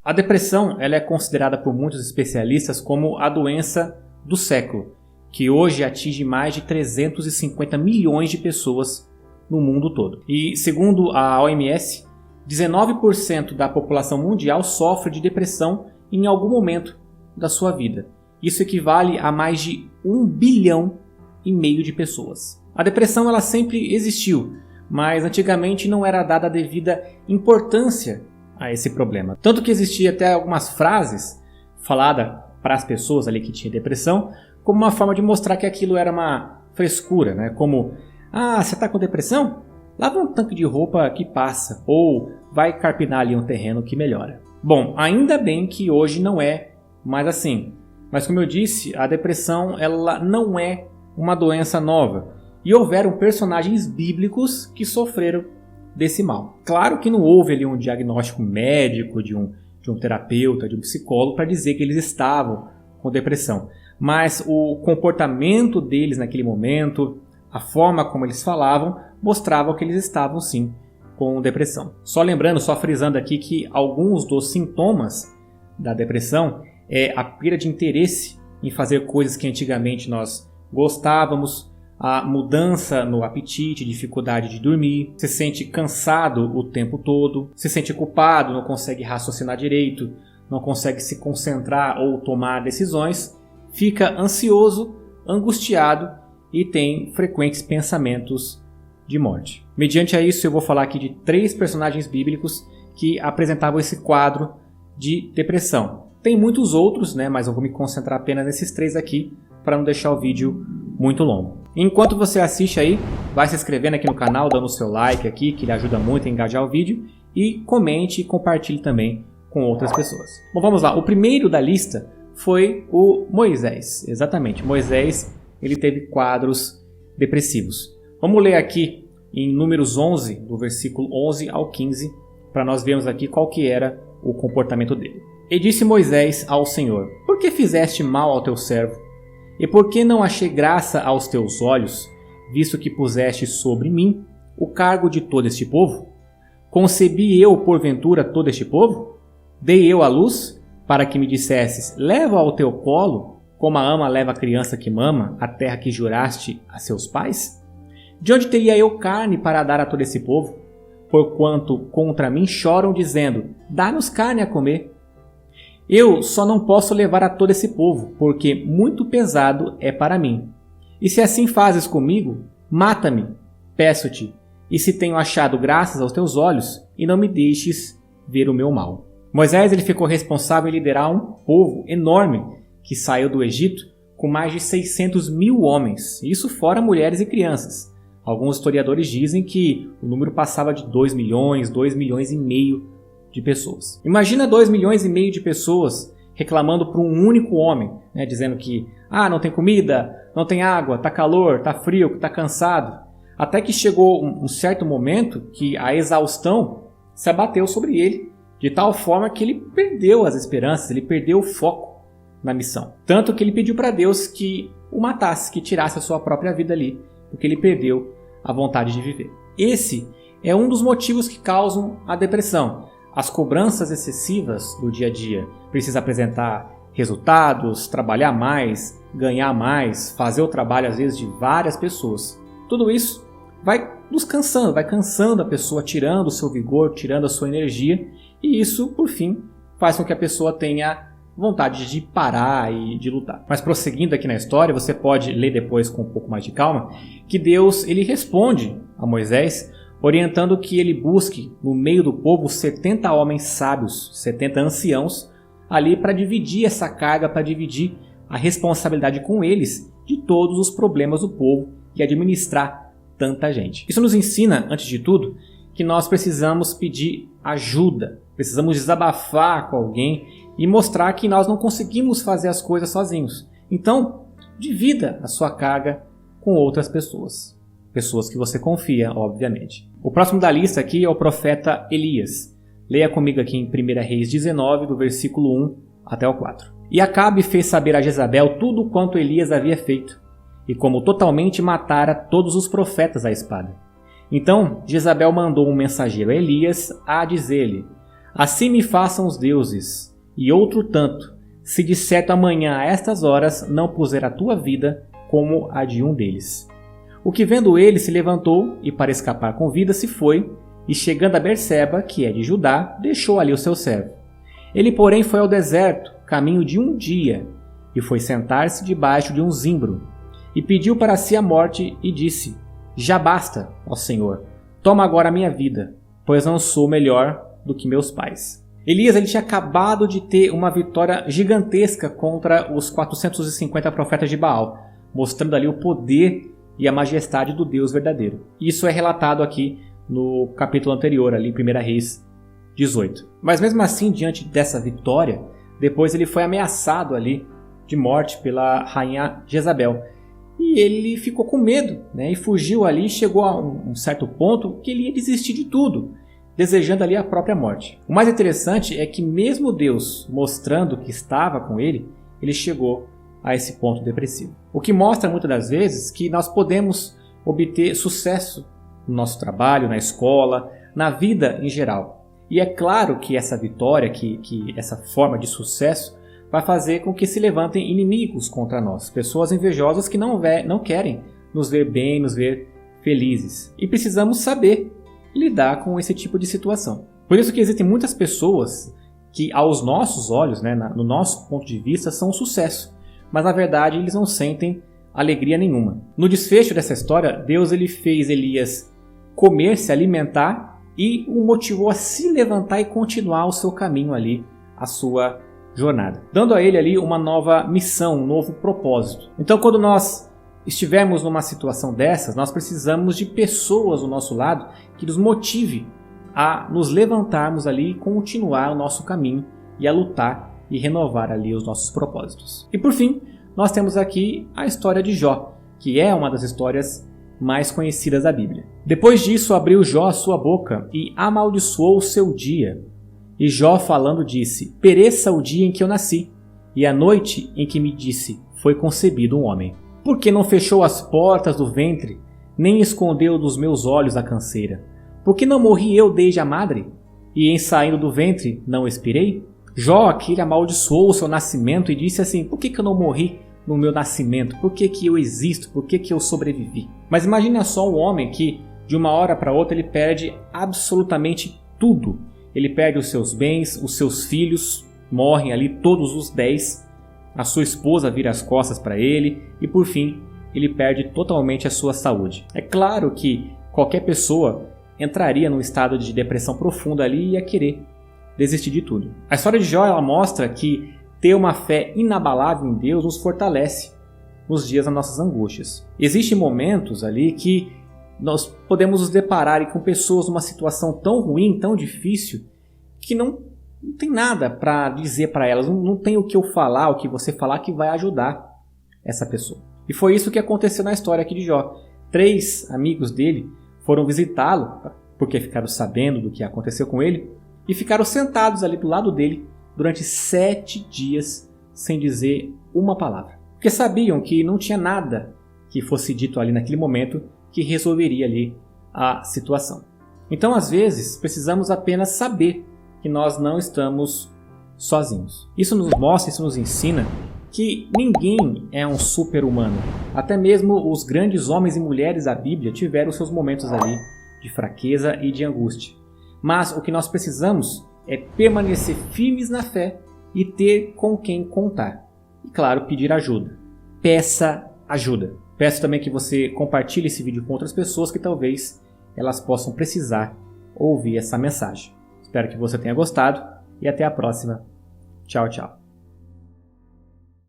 A depressão ela é considerada por muitos especialistas como a doença do século, que hoje atinge mais de 350 milhões de pessoas no mundo todo. E segundo a OMS, 19% da população mundial sofre de depressão em algum momento da sua vida. Isso equivale a mais de 1,5 bilhão de pessoas. A depressão ela sempre existiu, mas antigamente não era dada a devida importância a esse problema. Tanto que existia até algumas frases faladas para as pessoas ali que tinham depressão, como uma forma de mostrar que aquilo era uma frescura, né? Como, você está com depressão? Lava um tanque de roupa que passa, ou vai carpinar ali um terreno que melhora. Bom, ainda bem que hoje não é mais assim. Mas como eu disse, a depressão ela não é uma doença nova. E houveram personagens bíblicos que sofreram desse mal. Claro que não houve ali um diagnóstico médico de um terapeuta, de um psicólogo para dizer que eles estavam com depressão. Mas o comportamento deles naquele momento, a forma como eles falavam, mostrava que eles estavam sim com depressão. Só lembrando, só frisando aqui que alguns dos sintomas da depressão é a perda de interesse em fazer coisas que antigamente nós gostávamos, a mudança no apetite, dificuldade de dormir, se sente cansado o tempo todo, se sente culpado, não consegue raciocinar direito, não consegue se concentrar ou tomar decisões, fica ansioso, angustiado e tem frequentes pensamentos de morte. Mediante a isso, eu vou falar aqui de 3 personagens bíblicos que apresentavam esse quadro de depressão. Tem muitos outros, né, mas eu vou me concentrar apenas nesses 3 aqui para não deixar o vídeo muito longo. Enquanto você assiste aí, vai se inscrevendo aqui no canal, dando o seu like aqui, que ele ajuda muito a engajar o vídeo, e comente e compartilhe também com outras pessoas. Bom, vamos lá. O primeiro da lista foi o Moisés. Exatamente, Moisés ele teve quadros depressivos. Vamos ler aqui em Números 11, do versículo 11 ao 15, para nós vermos aqui qual que era o comportamento dele. E disse Moisés ao Senhor: Por que fizeste mal ao teu servo? E por que não achei graça aos teus olhos, visto que puseste sobre mim o cargo de todo este povo? Concebi eu, porventura, todo este povo? Dei eu à luz, para que me dissesses: leva ao teu colo, como a ama leva a criança que mama, a terra que juraste a seus pais? De onde teria eu carne para dar a todo esse povo? Porquanto contra mim choram, dizendo: dá-nos carne a comer. Eu só não posso levar a todo esse povo, porque muito pesado é para mim. E se assim fazes comigo, mata-me, peço-te, e se tenho achado graças aos teus olhos, e não me deixes ver o meu mal. Moisés ele ficou responsável em liderar um povo enorme que saiu do Egito com mais de 600 mil homens, isso fora mulheres e crianças. Alguns historiadores dizem que o número passava de 2 milhões, 2,5 milhões de pessoas. Imagina 2,5 milhões de pessoas reclamando para um único homem, né, dizendo que não tem comida, não tem água, tá calor, tá frio, tá cansado. Até que chegou um certo momento que a exaustão se abateu sobre ele, de tal forma que ele perdeu as esperanças, ele perdeu o foco na missão. Tanto que ele pediu para Deus que o matasse, que tirasse a sua própria vida ali, porque ele perdeu a vontade de viver. Esse é um dos motivos que causam a depressão. As cobranças excessivas do dia a dia. Precisa apresentar resultados, trabalhar mais, ganhar mais, fazer o trabalho às vezes de várias pessoas. Tudo isso vai nos cansando, vai cansando a pessoa, tirando o seu vigor, tirando a sua energia, e isso, por fim, faz com que a pessoa tenha vontade de parar e de lutar. Mas prosseguindo aqui na história, você pode ler depois com um pouco mais de calma, que Deus ele responde a Moisés orientando que ele busque no meio do povo 70 homens sábios, 70 anciãos, ali para dividir essa carga, para dividir a responsabilidade com eles de todos os problemas do povo e administrar tanta gente. Isso nos ensina, antes de tudo, que nós precisamos pedir ajuda, precisamos desabafar com alguém e mostrar que nós não conseguimos fazer as coisas sozinhos. Então, divida a sua carga com outras pessoas. Pessoas que você confia, obviamente. O próximo da lista aqui é o profeta Elias. Leia comigo aqui em 1 Reis 19, do versículo 1 até o 4. E Acabe fez saber a Jezabel tudo quanto Elias havia feito, e como totalmente matara todos os profetas à espada. Então Jezabel mandou um mensageiro a Elias a dizer-lhe: Assim me façam os deuses, e outro tanto, se de certo amanhã a estas horas não puser a tua vida como a de um deles. O que vendo ele se levantou, e para escapar com vida se foi, e chegando a Berseba, que é de Judá, deixou ali o seu servo. Ele, porém, foi ao deserto, caminho de um dia, e foi sentar-se debaixo de um zimbro, e pediu para si a morte, e disse: Já basta, ó Senhor, toma agora a minha vida, pois não sou melhor do que meus pais. Elias ele tinha acabado de ter uma vitória gigantesca contra os 450 profetas de Baal, mostrando ali o poder e a majestade do Deus verdadeiro. Isso é relatado aqui no capítulo anterior, ali em 1 Reis 18. Mas mesmo assim, diante dessa vitória, depois ele foi ameaçado ali de morte pela rainha Jezabel. E ele ficou com medo, né? E fugiu ali e chegou a um certo ponto que ele ia desistir de tudo, desejando ali a própria morte. O mais interessante é que mesmo Deus mostrando que estava com ele, ele chegou a esse ponto depressivo. O que mostra muitas das vezes que nós podemos obter sucesso no nosso trabalho, na escola, na vida em geral. E é claro que essa vitória, que essa forma de sucesso vai fazer com que se levantem inimigos contra nós, pessoas invejosas que não querem nos ver bem, nos ver felizes. E precisamos saber lidar com esse tipo de situação. Por isso que existem muitas pessoas que aos nossos olhos, né, no nosso ponto de vista, são um sucesso, mas na verdade eles não sentem alegria nenhuma. No desfecho dessa história, Deus ele fez Elias comer, se alimentar e o motivou a se levantar e continuar o seu caminho ali, a sua jornada, dando a ele ali uma nova missão, um novo propósito. Então, quando nós estivermos numa situação dessas, nós precisamos de pessoas do nosso lado que nos motive a nos levantarmos ali e continuar o nosso caminho e a lutar e renovar ali os nossos propósitos. E por fim, nós temos aqui a história de Jó, que é uma das histórias mais conhecidas da Bíblia. Depois disso, abriu Jó a sua boca e amaldiçoou o seu dia. E Jó, falando, disse: Pereça o dia em que eu nasci, e a noite em que me disse: Foi concebido um homem. Por que não fechou as portas do ventre, nem escondeu dos meus olhos a canseira? Por que não morri eu desde a madre, e em saindo do ventre não expirei? Jó aqui amaldiçoou o seu nascimento e disse assim: Por que eu não morri no meu nascimento? Por que eu existo? Por que eu sobrevivi? Mas imagine só um homem que, de uma hora para outra, ele perde absolutamente tudo. Ele perde os seus bens, os seus filhos morrem ali, todos os 10. A sua esposa vira as costas para ele e, por fim, ele perde totalmente a sua saúde. É claro que qualquer pessoa entraria num estado de depressão profunda ali e ia querer desistir de tudo. A história de Jó ela mostra que ter uma fé inabalável em Deus nos fortalece nos dias das nossas angústias. Existem momentos ali que nós podemos nos deparar com pessoas numa situação tão ruim, tão difícil, que não tem nada para dizer para elas, não tem o que eu falar, o que você falar que vai ajudar essa pessoa. E foi isso que aconteceu na história aqui de Jó. 3 amigos dele foram visitá-lo, porque ficaram sabendo do que aconteceu com ele, e ficaram sentados ali do lado dele durante 7 dias sem dizer uma palavra. Porque sabiam que não tinha nada que fosse dito ali naquele momento que resolveria ali a situação. Então, às vezes, precisamos apenas saber que nós não estamos sozinhos. Isso nos mostra, isso nos ensina que ninguém é um super-humano. Até mesmo os grandes homens e mulheres da Bíblia tiveram seus momentos ali de fraqueza e de angústia. Mas o que nós precisamos é permanecer firmes na fé e ter com quem contar. E claro, pedir ajuda. Peça ajuda. Peço também que você compartilhe esse vídeo com outras pessoas que talvez elas possam precisar ouvir essa mensagem. Espero que você tenha gostado e até a próxima. Tchau, tchau.